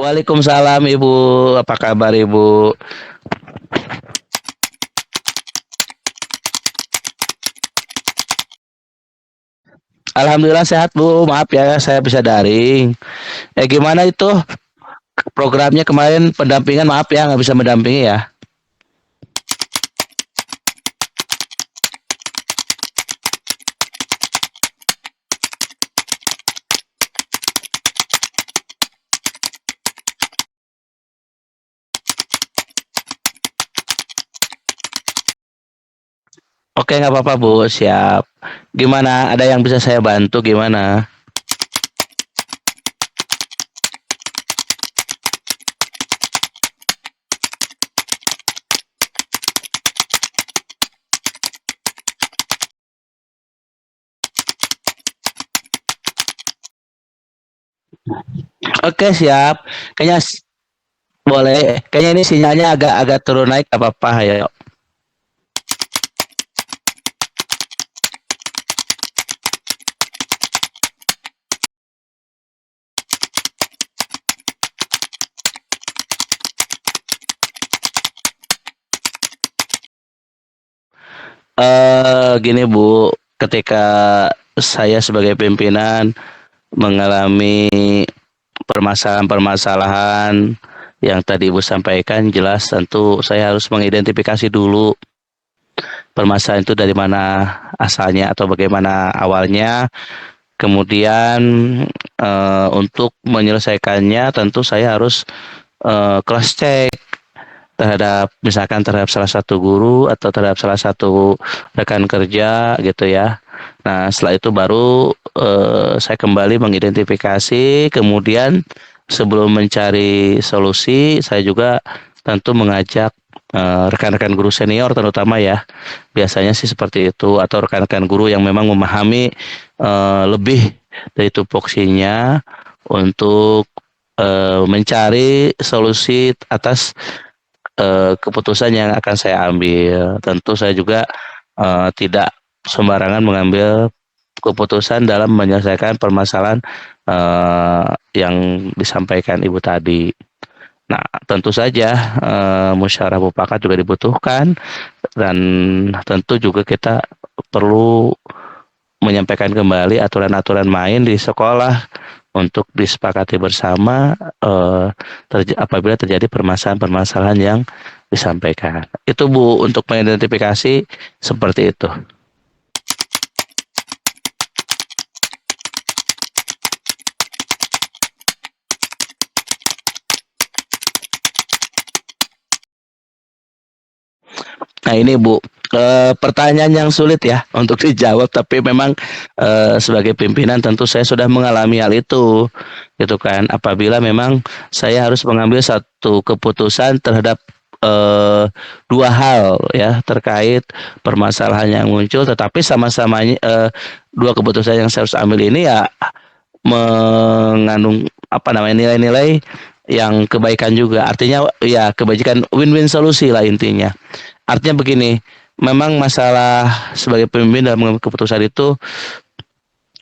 Waalaikumsalam Ibu, apa kabar Ibu? Alhamdulillah sehat Bu, maaf ya saya bisa daring. Gimana itu programnya kemarin pendampingan, maaf ya nggak bisa mendampingi ya. Oke nggak apa-apa Bu, siap. Gimana, ada yang bisa saya bantu gimana? Oke siap, kayaknya boleh. Kayaknya ini sinyalnya agak-agak turun naik, nggak apa-apa ya. Gini Bu, ketika saya sebagai pimpinan mengalami permasalahan-permasalahan yang tadi Ibu sampaikan, jelas tentu saya harus mengidentifikasi dulu permasalahan itu dari mana asalnya atau bagaimana awalnya. Kemudian untuk menyelesaikannya tentu saya harus cross check terhadap salah satu guru atau terhadap salah satu rekan kerja gitu ya. Nah, setelah itu baru saya kembali mengidentifikasi, kemudian sebelum mencari solusi, saya juga tentu mengajak rekan-rekan guru senior terutama ya. Biasanya sih seperti itu, atau rekan-rekan guru yang memang memahami lebih dari tupoksinya untuk mencari solusi atas keputusan yang akan saya ambil. Tentu saya juga tidak sembarangan mengambil keputusan dalam menyelesaikan permasalahan yang disampaikan Ibu tadi. Nah, tentu saja musyawarah mufakat juga dibutuhkan, dan tentu juga kita perlu menyampaikan kembali aturan-aturan main di sekolah untuk disepakati bersama apabila terjadi permasalahan-permasalahan yang disampaikan. Itu Bu, untuk mengidentifikasi seperti itu. Nah ini Bu, pertanyaan yang sulit ya untuk dijawab, tapi memang sebagai pimpinan tentu saya sudah mengalami hal itu, gitu kan. Apabila memang saya harus mengambil satu keputusan terhadap eh, dua hal ya terkait permasalahan yang muncul, tetapi sama-sama dua keputusan yang saya harus ambil ini ya mengandung apa namanya nilai-nilai yang kebaikan juga. Artinya ya kebaikan, win-win solusi lah intinya. Artinya begini, memang masalah sebagai pemimpin dalam mengambil keputusan itu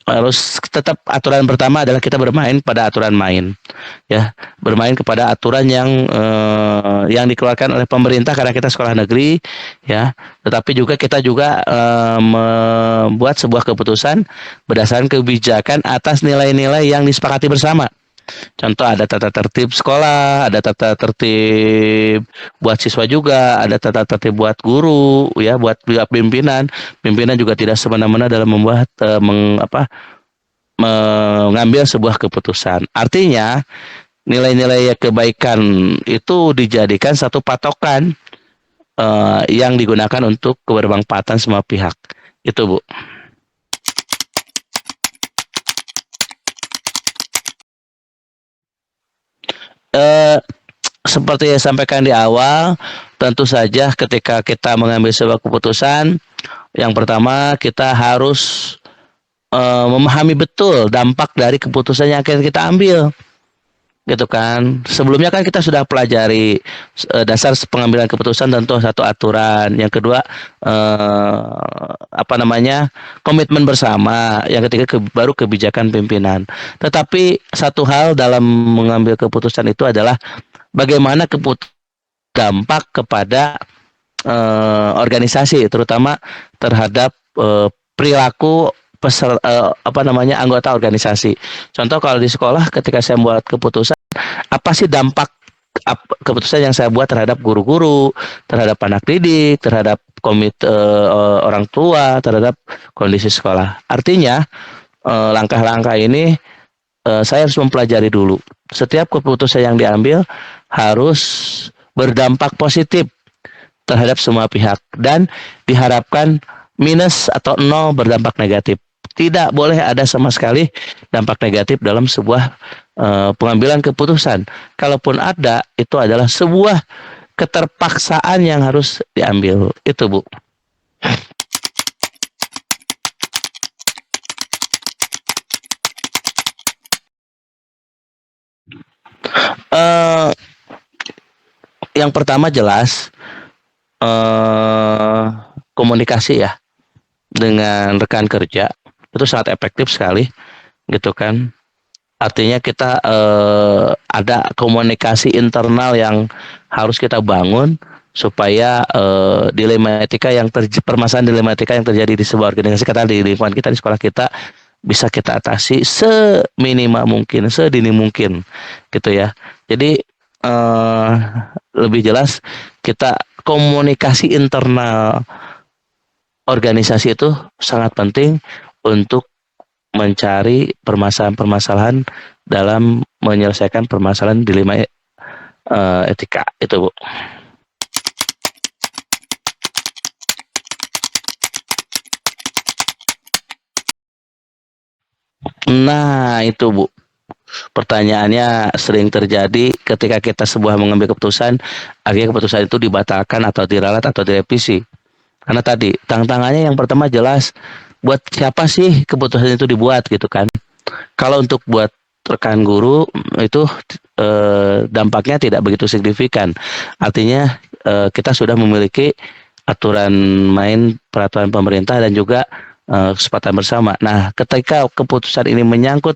harus tetap, aturan pertama adalah kita bermain pada aturan main, ya, bermain kepada aturan yang dikeluarkan oleh pemerintah karena kita sekolah negeri, ya. Tetapi juga kita juga membuat sebuah keputusan berdasarkan kebijakan atas nilai-nilai yang disepakati bersama. Contoh, ada tata tertib sekolah, ada tata tertib buat siswa juga, ada tata tertib buat guru, ya, buat pihak pimpinan. Pimpinan juga tidak semena-mena dalam membuat mengambil sebuah keputusan. Artinya, nilai-nilai kebaikan itu dijadikan satu patokan yang digunakan untuk kebermanfaatan semua pihak. Itu, Bu. Eh, Seperti yang sampaikan di awal, tentu saja ketika kita mengambil sebuah keputusan, yang pertama kita harus memahami betul dampak dari keputusan yang akan kita ambil. gitu kan. Sebelumnya kan kita sudah pelajari dasar pengambilan keputusan, tentu satu aturan. Yang kedua apa namanya, komitmen bersama. Yang ketiga baru kebijakan pimpinan. Tetapi satu hal dalam mengambil keputusan itu adalah bagaimana dampak kepada organisasi, terutama terhadap perilaku apa namanya, anggota organisasi. Contoh kalau di sekolah ketika saya membuat keputusan, apa sih dampak keputusan yang saya buat terhadap guru-guru, terhadap anak didik, terhadap orang tua, terhadap kondisi sekolah. Artinya langkah-langkah ini saya harus mempelajari dulu. Setiap keputusan yang diambil harus berdampak positif terhadap semua pihak dan diharapkan minus atau nol berdampak negatif. Tidak boleh ada sama sekali dampak negatif dalam sebuah pengambilan keputusan. Kalaupun ada, itu adalah sebuah keterpaksaan yang harus diambil. Itu, Bu. Uh, yang pertama jelas komunikasi ya dengan rekan kerja itu sangat efektif sekali, gitu kan. Artinya kita ada komunikasi internal yang harus kita bangun supaya permasalahan dilematika yang terjadi di sebuah organisasi kita, di lingkungan kita, di sekolah kita, bisa kita atasi seminimal mungkin, sedini mungkin, gitu ya. Jadi lebih jelas kita komunikasi internal organisasi itu sangat penting untuk mencari permasalahan-permasalahan dalam menyelesaikan permasalahan dilema etika itu, Bu. Nah, itu, Bu. Pertanyaannya sering terjadi ketika kita sebuah mengambil keputusan, akhirnya keputusan itu dibatalkan atau diralat atau direvisi. Karena tadi tantangannya yang pertama jelas, buat siapa sih keputusan itu dibuat, gitu kan. Kalau untuk buat rekan guru itu dampaknya tidak begitu signifikan. Artinya kita sudah memiliki aturan main peraturan pemerintah dan juga kesepakatan bersama. Nah, ketika keputusan ini menyangkut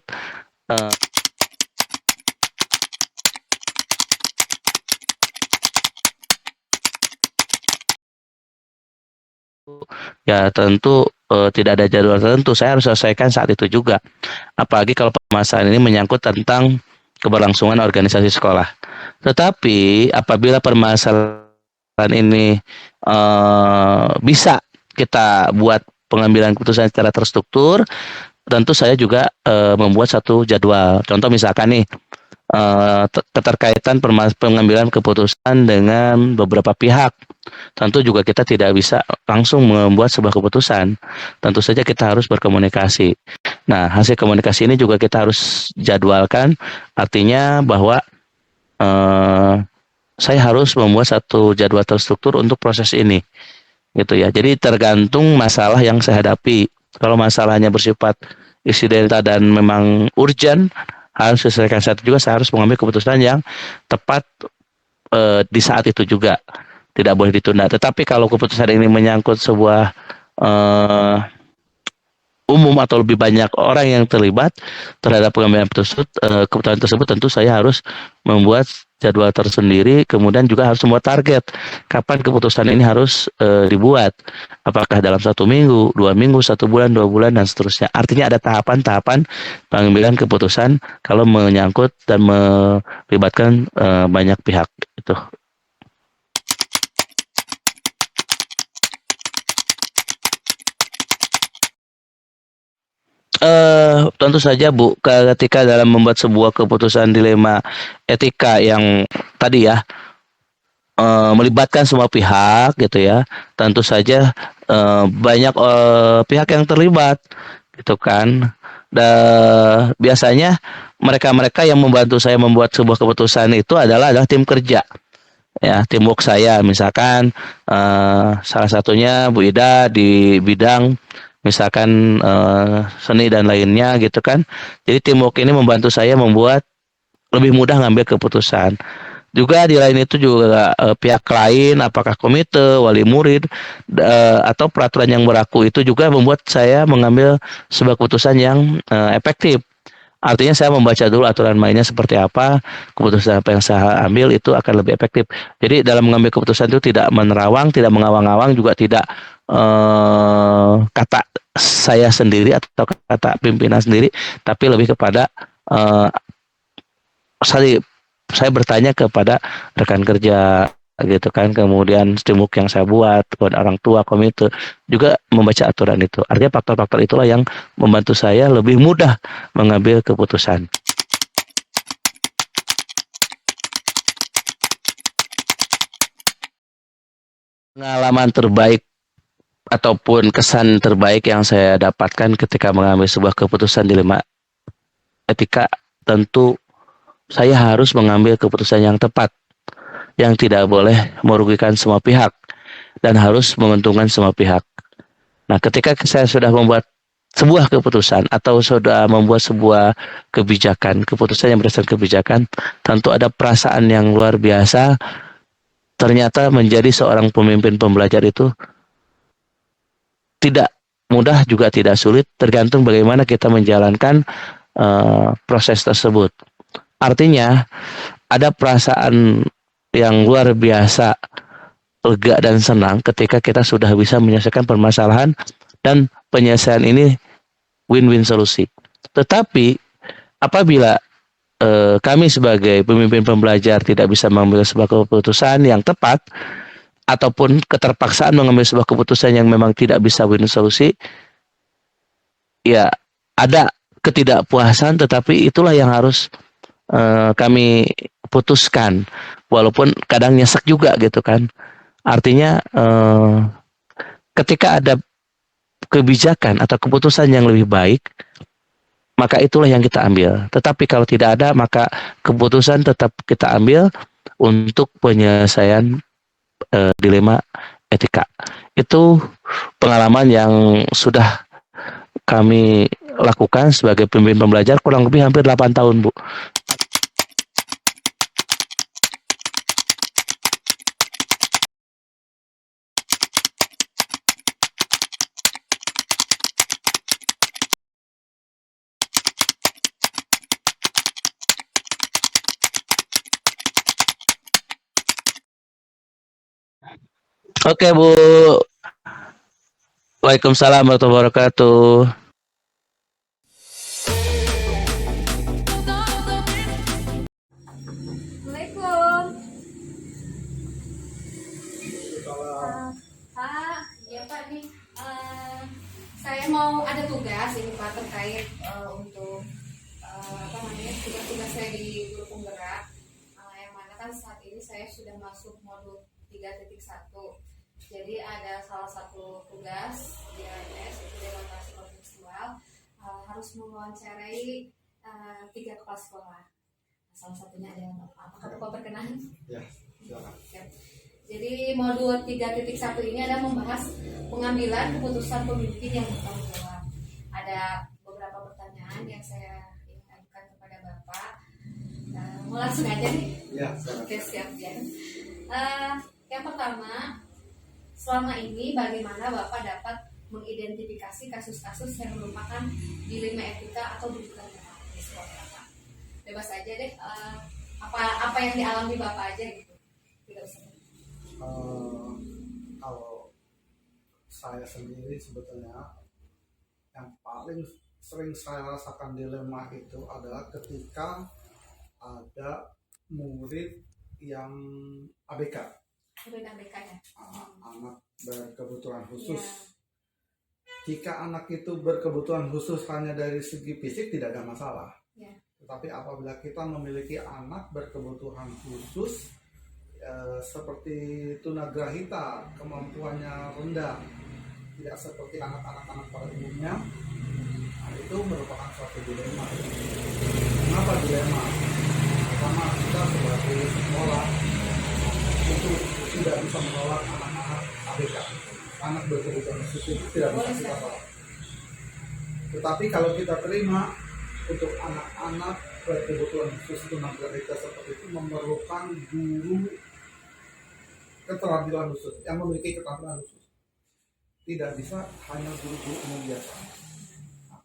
ya tentu tidak ada jadwal tertentu. Saya harus selesaikan saat itu juga. Apalagi kalau permasalahan ini menyangkut tentang keberlangsungan organisasi sekolah. Tetapi apabila permasalahan ini bisa kita buat pengambilan keputusan secara terstruktur, tentu saya juga membuat satu jadwal. Contoh misalkan nih, keterkaitan pengambilan keputusan dengan beberapa pihak. Tentu juga kita tidak bisa langsung membuat sebuah keputusan. Tentu saja kita harus berkomunikasi. Nah, hasil komunikasi ini juga kita harus jadwalkan. Artinya bahwa saya harus membuat satu jadwal terstruktur untuk proses ini, gitu ya. Jadi tergantung masalah yang saya hadapi. Kalau masalahnya bersifat insidental dan memang urgent, harus diselesaikan saat itu juga, saya harus mengambil keputusan yang tepat di saat itu juga, tidak boleh ditunda. Tetapi kalau keputusan ini menyangkut sebuah umum atau lebih banyak orang yang terlibat terhadap pengambilan keputusan tersebut, tentu saya harus membuat jadwal tersendiri, kemudian juga harus membuat target kapan keputusan ini harus dibuat. Apakah dalam 1 minggu, 2 minggu, 1 bulan, 2 bulan, dan seterusnya. Artinya ada tahapan-tahapan pengambilan keputusan kalau menyangkut dan melibatkan banyak pihak itu. Tentu saja, Bu, ketika dalam membuat sebuah keputusan dilema etika yang tadi ya melibatkan semua pihak, gitu ya, tentu saja banyak pihak yang terlibat, gitu kan. Dan biasanya mereka-mereka yang membantu saya membuat sebuah keputusan itu adalah tim kerja, ya, teamwork saya. Misalkan salah satunya Bu Ida di bidang misalkan seni dan lainnya, gitu kan. Jadi teamwork ini membantu saya membuat lebih mudah ngambil keputusan. Juga di lain itu juga pihak lain, apakah komite, wali murid, atau peraturan yang berlaku itu juga membuat saya mengambil sebuah keputusan yang efektif. Artinya saya membaca dulu aturan mainnya seperti apa, keputusan apa yang saya ambil itu akan lebih efektif. Jadi dalam mengambil keputusan itu tidak menerawang, tidak mengawang-awang, juga tidak kata saya sendiri atau kata pimpinan sendiri, tapi lebih kepada eh, saya saya bertanya kepada rekan kerja gitu kan, kemudian steambook yang saya buat kepada orang tua komite, juga membaca aturan itu. Artinya faktor-faktor itulah yang membantu saya lebih mudah mengambil keputusan. Pengalaman terbaik ataupun kesan terbaik yang saya dapatkan ketika mengambil sebuah keputusan dilema etika, tentu saya harus mengambil keputusan yang tepat, yang tidak boleh merugikan semua pihak dan harus menguntungkan semua pihak. Nah, ketika saya sudah membuat sebuah keputusan atau sudah membuat sebuah kebijakan, keputusan yang berdasarkan kebijakan, tentu ada perasaan yang luar biasa. Ternyata menjadi seorang pemimpin pembelajar itu tidak mudah juga tidak sulit, tergantung bagaimana kita menjalankan proses tersebut. Artinya, ada perasaan yang luar biasa lega dan senang ketika kita sudah bisa menyelesaikan permasalahan dan penyelesaian ini win-win solusi. Tetapi apabila kami sebagai pemimpin pembelajar tidak bisa mengambil sebuah keputusan yang tepat ataupun keterpaksaan mengambil sebuah keputusan yang memang tidak bisa win solusi, ya ada ketidakpuasan, tetapi itulah yang harus kami putuskan, walaupun kadang nyesek juga gitu kan. Artinya ketika ada kebijakan atau keputusan yang lebih baik, maka itulah yang kita ambil. Tetapi kalau tidak ada, maka keputusan tetap kita ambil untuk penyelesaian dilema etika. Itu pengalaman yang sudah kami lakukan sebagai pemimpin pembelajar kurang lebih hampir 8 tahun, Bu. Oke, Bu. Waalaikumsalam warahmatullahi wabarakatuh. Assalamualaikum. Pak, ya Pak nih, saya mau ada tugas ini Pak terkait untuk apa namanya tugas-tugas saya di guru penggerak, yang mana kan saat ini saya sudah masuk modul 3.1. Jadi ada salah satu tugas di ANS itu demokrasi kontekstual, harus mewawancarai 3 kepala sekolah. Salah satunya ada apakah Bapak berkenan? Ya, silakan. Jadi modul 3.1 ini ada membahas pengambilan keputusan pemimpin yang bertanggung jawab. Ada beberapa pertanyaan yang saya ingin ajukan kepada Bapak. Mau langsung aja nih? Ya, oke, siap ya. Yang pertama, selama ini bagaimana Bapak dapat mengidentifikasi kasus-kasus yang merupakan dilema etika atau dugaan di sekolah Bapak? Bebas aja deh, apa yang dialami Bapak aja gitu. Tidak usah. Kalau saya sendiri sebetulnya yang paling sering saya rasakan dilema itu adalah ketika ada murid yang ABK, ya? Anak berkebutuhan khusus. Jika anak itu berkebutuhan khusus hanya dari segi fisik tidak ada masalah. Tetapi apabila kita memiliki anak berkebutuhan khusus seperti tunagrahita, kemampuannya rendah, tidak seperti anak-anak pada umumnya, itu merupakan suatu dilema. Kenapa dilema? Pertama, kita sebagai sekolah itu tidak bisa menolak anak-anak ABK, anak berkebutuhan khusus itu tidak bisa kita tolak. Tetapi kalau kita terima untuk anak-anak berkebutuhan khusus tunagrahita seperti itu memerlukan guru keterampilan khusus yang memiliki keterampilan khusus. Tidak bisa hanya guru-guru umum biasa. Nah,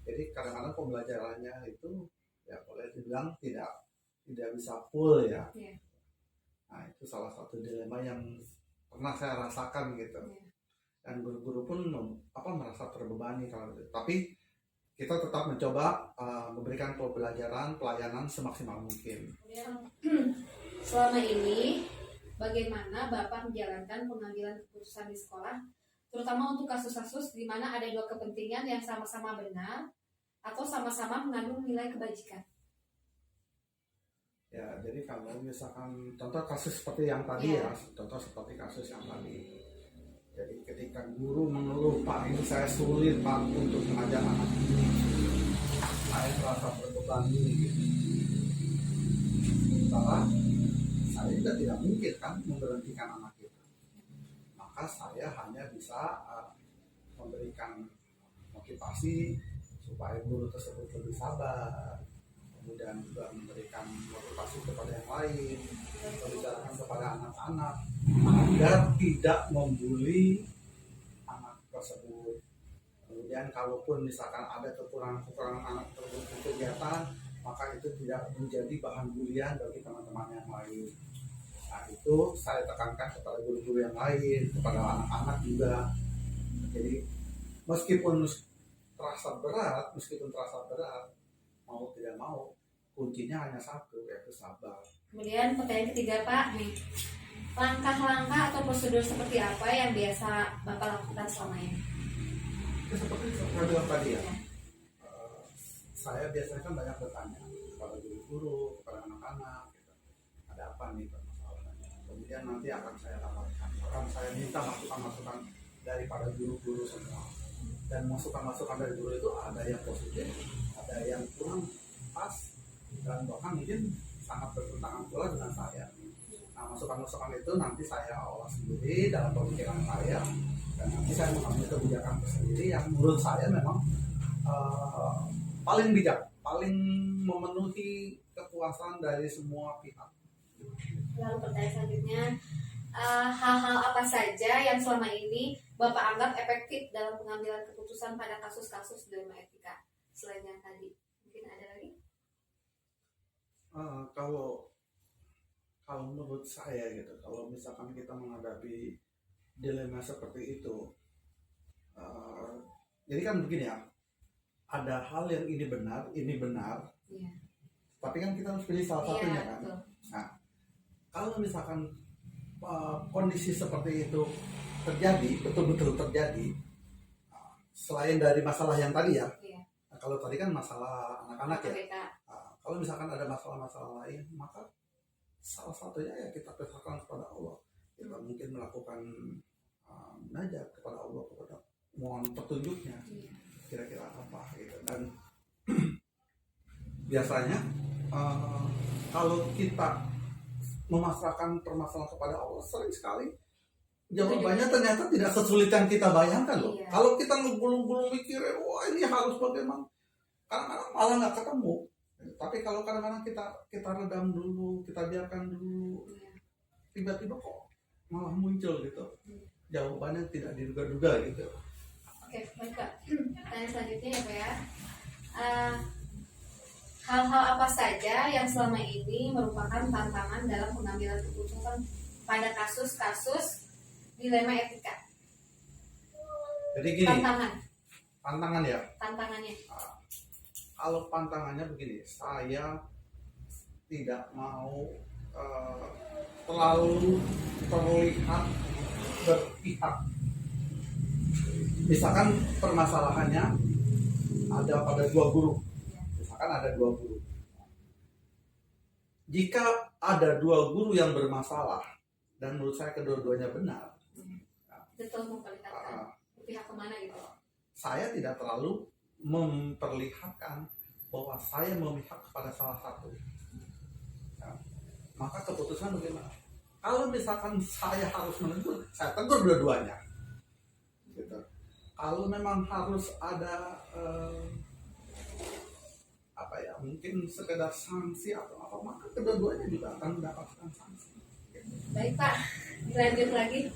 jadi kadang-kadang pembelajarannya itu ya boleh dibilang tidak bisa full ya. Yeah. Nah itu salah satu dilema yang pernah saya rasakan gitu. Yeah. Dan guru-guru pun merasa terbebani kalau gitu. Tapi kita tetap mencoba memberikan pelayanan semaksimal mungkin. Selama ini bagaimana Bapak menjalankan pengambilan keputusan di sekolah, terutama untuk kasus-kasus di mana ada dua kepentingan yang sama-sama benar atau sama-sama mengandung nilai kebajikan? Ya, jadi kalau misalkan contoh kasus seperti yang tadi ya, contoh seperti kasus yang tadi. Jadi ketika guru mengeluh, Pak ini saya sulit Pak untuk mengajar anak ini, saya merasa terbebani gitu. Sementara saya juga tidak mungkin kan memberhentikan anak itu. Maka saya hanya bisa memberikan motivasi supaya guru tersebut lebih sabar, kemudian juga memberikan motivasi kepada yang lain, membicarakan kepada anak-anak agar tidak membuli anak tersebut. Kemudian kalaupun misalkan ada kekurangan anak tersebut di kegiatan, maka itu tidak menjadi bahan bulian bagi teman-teman yang lain. Nah itu saya tekankan kepada guru-guru yang lain, kepada anak-anak juga. Jadi meskipun terasa berat, mau tidak mau, kuncinya hanya satu, yaitu sabar. Kemudian pertanyaan ketiga Pak, nih, langkah-langkah atau prosedur seperti apa yang biasa Bapak lakukan selama ini? Seperti saya bilang tadi ya, saya biasanya kan banyak bertanya kepada guru-guru, kepada anak-anak, gitu. Ada apa nih permasalahannya? Kemudian nanti akan saya dapatkan, akan saya minta masukan-masukan daripada guru-guru semua. Dan masukan-masukan dari guru itu ada yang positif, ada yang kurang pas, dan bahkan mungkin sangat bertentangan pula dengan saya. Nah, masukan-masukan itu nanti saya olah sendiri dalam pemikiran saya, dan nanti saya mengambil kebijakan tersendiri yang menurut saya memang paling bijak, paling memenuhi kepuasan dari semua pihak. Lalu pertanyaan selanjutnya, hal-hal apa saja yang selama ini Bapak anggap efektif dalam pengambilan keputusan pada kasus-kasus dilema etika selain yang tadi? Mungkin ada lagi? Kalau menurut saya gitu, kalau misalkan kita menghadapi dilema seperti itu, jadi kan begini ya, ada hal yang ini benar, Iya. tapi kan kita harus pilih salah satunya kan. Betul. Nah, kalau misalkan kondisi seperti itu terjadi, betul-betul terjadi, selain dari masalah yang tadi ya, Iya. nah, kalau tadi kan masalah anak-anak ya. KPK. Kalau misalkan ada masalah-masalah lain, maka salah satunya ya kita percayakan kepada Allah. Kita mungkin melakukan munajat kepada Allah, kepada mohon petunjuknya, kira-kira apa gitu. Dan biasanya kalau kita memasrahkan permasalahan kepada Allah, sering sekali jawabannya ternyata tidak sesulit yang kita bayangkan loh. Iya. Kalau kita ngebulung-bulung mikir, wah ini harus bagaimana, kadang-kadang malah nggak ketemu. Tapi kalau kadang-kadang kita redam dulu, kita biarkan dulu, tiba-tiba kok malah muncul gitu, jawabannya tidak diduga-duga gitu. Oke, baik Pak. Pertanyaan selanjutnya ya Pak ya. Hal-hal apa saja yang selama ini merupakan tantangan dalam pengambilan keputusan pada kasus-kasus dilema etika? Jadi gini, Tantangannya. Kalau pantangannya begini, saya tidak mau terlalu terlihat berpihak. Misalkan permasalahannya ada pada dua guru. Jika ada dua guru yang bermasalah dan menurut saya kedua-duanya benar, betul memperlihatkan pihak kemana gitu. Saya tidak terlalu memperlihatkan bahwa saya memihak kepada salah satu. Maka keputusan bagaimana? Kalau misalkan saya harus menegur, saya tegur dua-duanya. Gitu. Kalau memang harus ada apa ya, mungkin sekedar sanksi atau apa, maka kedua-duanya juga akan mendapatkan sanksi. Baik Pak, lanjut lagi.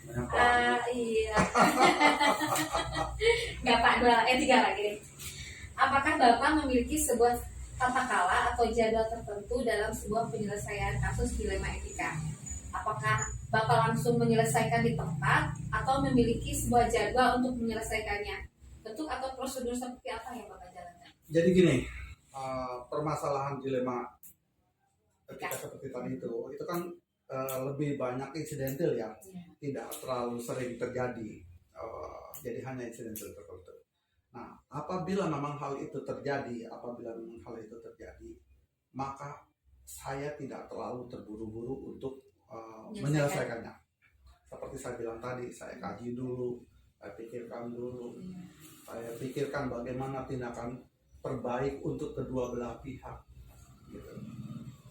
Banyak banget. Iya. Nggak Pak, tiga lagi nih. Apakah Bapak memiliki sebuah tata kala atau jadwal tertentu dalam sebuah penyelesaian kasus dilema etika? Apakah Bapak langsung menyelesaikan di tempat atau memiliki sebuah jadwal untuk menyelesaikannya? Bentuk atau prosedur seperti apa yang Bapak jalankan? Jadi gini, permasalahan dilema etika seperti tadi itu kan lebih banyak insidental ya, tidak terlalu sering terjadi, jadi hanya insidental tertentu. Nah, apabila memang hal itu terjadi, maka saya tidak terlalu terburu-buru untuk menyelesaikannya. Seperti saya bilang tadi, saya kaji dulu, saya pikirkan dulu, saya pikirkan bagaimana tindakan terbaik untuk kedua belah pihak. Gitu.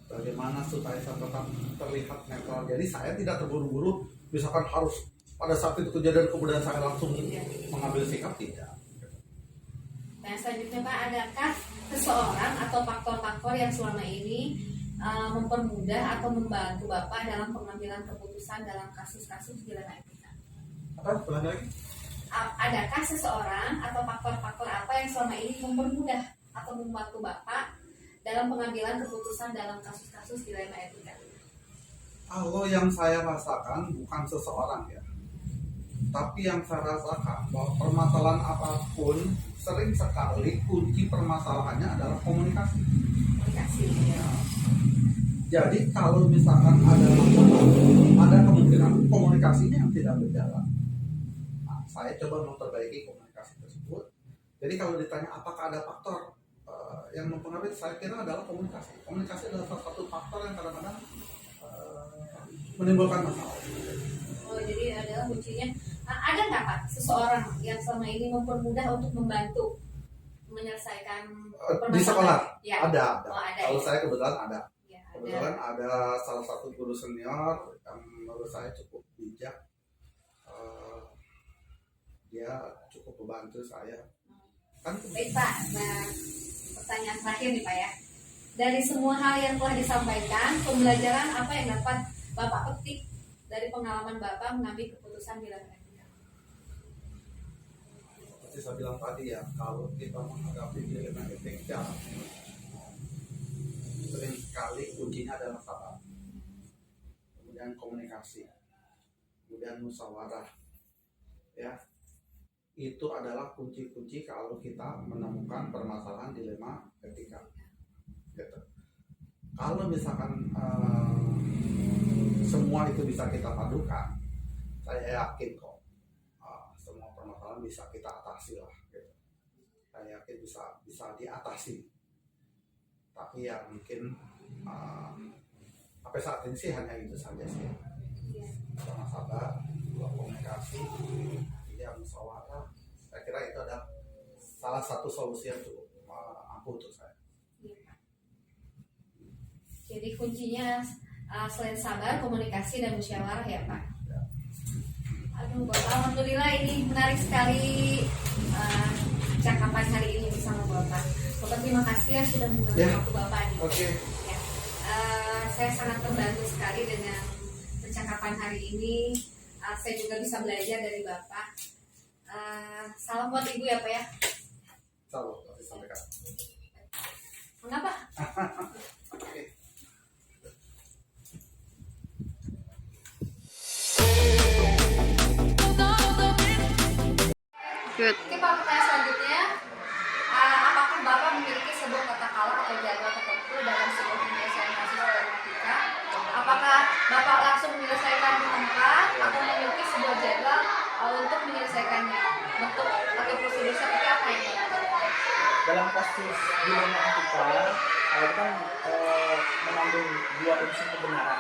Bagaimana supaya saya tetap terlihat netral. Jadi saya tidak terburu-buru, misalkan harus pada saat itu kejadian kemudian saya langsung mengambil sikap, tidak. Nah, selanjutnya Pak, adakah seseorang atau faktor-faktor yang selama ini mempermudah atau membantu Bapak dalam pengambilan keputusan dalam kasus-kasus dilema etika? Apa? Ulang lagi? Adakah seseorang atau faktor-faktor apa yang selama ini mempermudah atau membantu Bapak dalam pengambilan keputusan dalam kasus-kasus dilema etika? Kalau yang saya rasakan bukan seseorang ya, tapi yang saya rasakan bahwa permasalahan apapun sering sekali kunci permasalahannya adalah komunikasi. Ya. Jadi kalau misalkan ada masalah, ada kemungkinan komunikasinya yang tidak berjalan. Nah, saya coba memperbaiki komunikasi tersebut. Jadi kalau ditanya apakah ada faktor yang mempengaruhi, saya kira adalah komunikasi. Komunikasi adalah salah satu faktor yang kadang-kadang menimbulkan masalah. Oh, jadi adalah kuncinya. Ada nggak Pak seseorang yang selama ini mempermudah untuk membantu menyelesaikan di sekolah? Ya. Ada. Oh, ada. Kalau saya kebetulan ada. Ya, Kebetulan ada salah satu guru senior yang menurut saya cukup bijak. Dia cukup membantu saya. Kan? Baik Pak. Nah, pertanyaan terakhir nih Pak ya. Dari semua hal yang telah disampaikan, pembelajaran apa yang dapat Bapak petik dari pengalaman Bapak mengambil keputusan dilema etika? Seperti saya bilang tadi ya, kalau kita menghadapi dilema etika, sering sekali kuncinya adalah sabar, kemudian komunikasi, kemudian musyawarah, ya. Itu adalah kunci-kunci kalau kita menemukan permasalahan dilema etika. Gitu. Kalau misalkan semua itu bisa kita padukan, saya yakin kok semua permasalahan bisa kita atasi lah. Gitu. Saya yakin bisa diatasi. Tapi ya mungkin sampai saat ini sih hanya itu saja sih. Sama sabar, komunikasi, ya musyawarah. Saya kira itu adalah salah satu solusi yang cukup ampuh untuk saya. Jadi kuncinya selain sabar, komunikasi dan musyawarah ya Pak. Ya. Aduh Bapak, alhamdulillah ini menarik sekali cakapan hari ini bersama Bapak. Bapak terima kasih ya sudah mengambil waktu Bapak nih. Oke. Ya. Saya sangat terbantu sekali dengan percakapan hari ini. Saya juga bisa belajar dari Bapak. Salam buat Ibu ya Pak ya. Salam, nanti sampaikan. Mengapa? Oke. Good. Oke Pak, pertanyaan selanjutnya, apakah Bapak memiliki sebuah tata kala atau jadwal tertentu dalam sebuah penyelesaian kasus problematika? Apakah Bapak langsung menyelesaikan di tempat atau memiliki sebuah jadwal untuk menyelesaikannya? Bentuk atau prosedur seperti apa yang Bapak lakukan? Dalam kasus dilema etika, itu kan mengandung dua unsur kebenaran.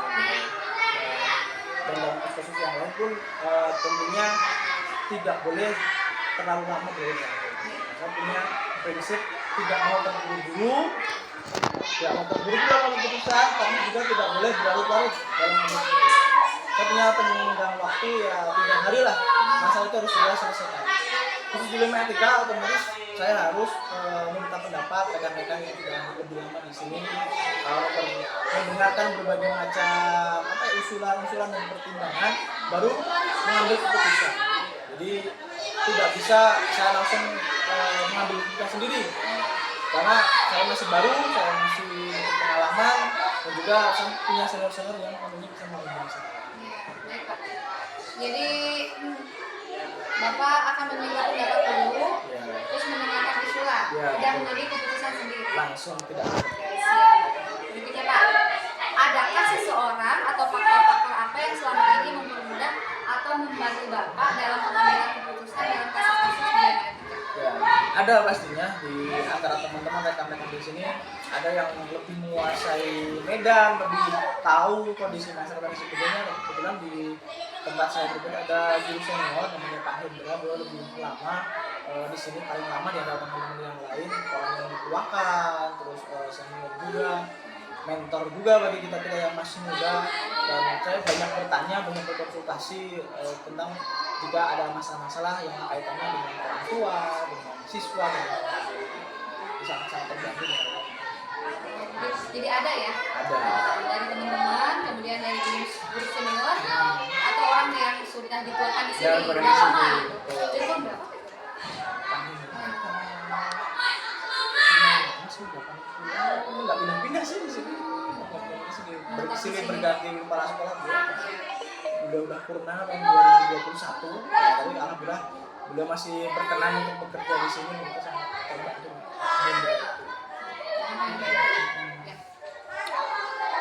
Dan dalam kasus yang lain pun tentunya tidak boleh terlalu lama beredar. Saya punya prinsip tidak mau terburu-buru dalam keputusan, tapi juga tidak boleh berlarut-larut dalam keputusan. Saya punya tenggang waktu ya 3 hari lah, masalah itu harus sudah selesai. khusus dilema etika otomatis saya harus meminta pendapat rekan-rekan yang sudah lebih lama di sini, mendengarkan berbagai macam usulan-usulan dan pertimbangan, baru mengambil keputusan. Jadi tidak bisa saya langsung mengambil keputusan sendiri, karena saya masih baru, saya masih pengalaman, dan juga saya punya senior-senior yang tentunya bisa membimbing saya. Jadi Bapak akan meminta pendapat dulu, terus mendengarkan usulan dan mengambil keputusan sendiri. Langsung tidak. Berikutnya Pak, adakah seseorang atau faktor-faktor apa yang selama ini mempermudah atau membantu Bapak dalam pengambilan keputusan dalam kasus-kasus dilema etika? Ya, ada pastinya di antara teman-teman rekan-rekan di sini ada yang lebih menguasai medan, lebih tahu kondisi masyarakat di sebelumnya. Kebetulan di tempat saya berbeda ada guru senior namanya Pak Hendra, beliau lebih lama di sini, paling lama di antara teman-teman yang lain, orang yang dituakan, terus senior juga, mentor juga bagi kita yang masih muda. Dan saya banyak bertanya, banyak berkonsultasi tentang jika ada masalah-masalah yang kaitannya dengan orang tua, dengan siswa, dan sangat-sangat terbantu dengan Jadi ada ya? ada. Dari teman-teman, kemudian dari guru senior, atau orang yang sudah dituakan di sini Ya, udah di sini. lama gitu. Jadi tahun berapa? Masih 80, nggak pindah-pindah sih di sini. Silih berganti kepala sekolah udah purna tahun 2021, tapi alhamdulillah beliau masih berkenan untuk bekerja di sini, itu sangat terbantu.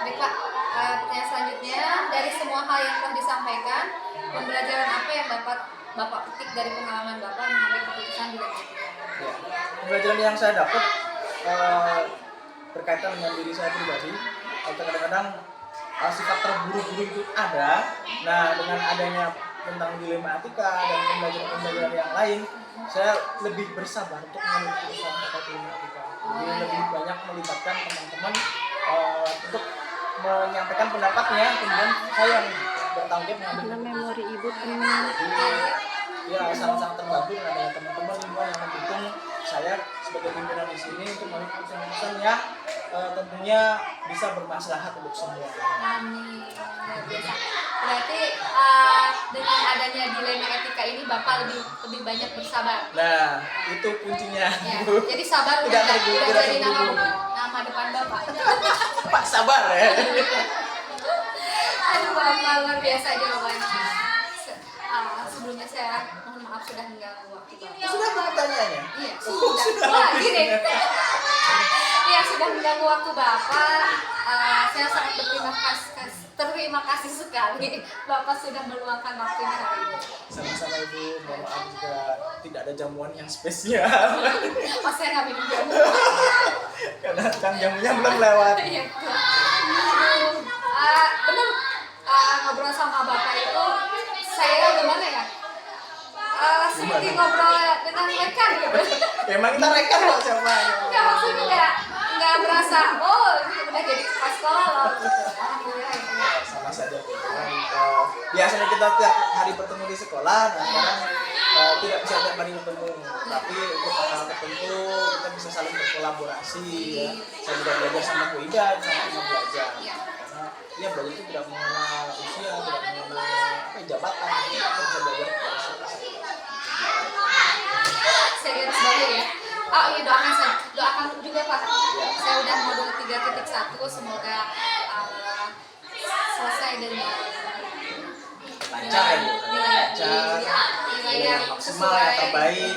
Baik Pak, pertanyaan selanjutnya, dari semua hal yang telah disampaikan, pembelajaran apa yang dapat Bapak petik dari pengalaman Bapak mengambil keputusan di dalam etika? Ya, pembelajaran yang saya dapat berkaitan dengan diri saya pribadi, kadang-kadang sifat terburu-buru itu ada. Nah, dengan adanya tentang dilema etika dan pembelajaran-pembelajaran yang lain, saya lebih bersabar untuk mengambil keputusan terkait dilema etika. Jadi lebih banyak melibatkan teman-teman untuk menyampaikan pendapatnya, kemudian saya yang bertanggung jawab mengambil memori ibu ya sangat-sangat terbantu dengan adanya teman-teman yang mendukung saya sebagai pimpinan di sini untuk mengambil keputusan yang tentunya bisa bermaslahat untuk semua. Amin. Luar biasa. Berarti dengan adanya dilema etika ini Bapak lebih banyak bersabar. Nah, itu kuncinya. Ya, jadi sabar udah jadi nama depan Bapak. Pak sabar ya. Aduh Bapak, luar biasa jawabannya. Sebelumnya saya mohon maaf sudah mengganggu waktu Bapak. Sudah pertanyaannya? Iya, sudah. Wah, gini. Ya, sudah mengganggu waktu Bapak. Saya sangat terima kasih sekali Bapak sudah meluangkan waktunya hari ini. Sama-sama Ibu, mohon maaf juga tidak ada jamuan yang spesial. Oh, saya nggak minum jamu. Karena kan jamunya belum lewat. Iya. Benar, ngobrol sama Bapak itu saya gimana ya? Seperti ngobrol dengan rekan gitu. Ya, emang kita rekan kok siapa? Enggak, maksudnya nggak merasa ini udah jadi pas sekolah loh. Alhamdulillah ya. Sama saja. Biasanya kita tiap hari bertemu di sekolah, nah sekarang tidak bisa tiap hari bertemu, tapi untuk hal tertentu kita bisa saling berkolaborasi. Ya. Saya juga belajar sama Bu Ida, sama belajar. Karena dia belajar itu tidak mengenal usia, tidak mengenal jabatan, kita bisa belajar. Saya garis bawah ya. Oh iya, doakan juga Pak. Saya udah modul 3.1, semoga selesai dengan Lancar ya, nilai yang maksimal, yang terbaik.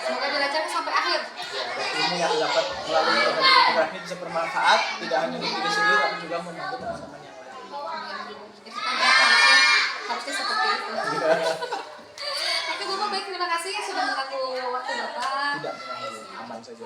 Semoga dilancarkan sampai akhir. Ilmu yang dapat melalui fotografi bisa bermanfaat tidak hanya untuk diri sendiri, tapi juga membantu teman-teman yang lain. Itu kan harusnya seperti itu. Oke Bapak, baik, terima kasih sudah mengganggu waktu Bapak. Tidak, aman saja.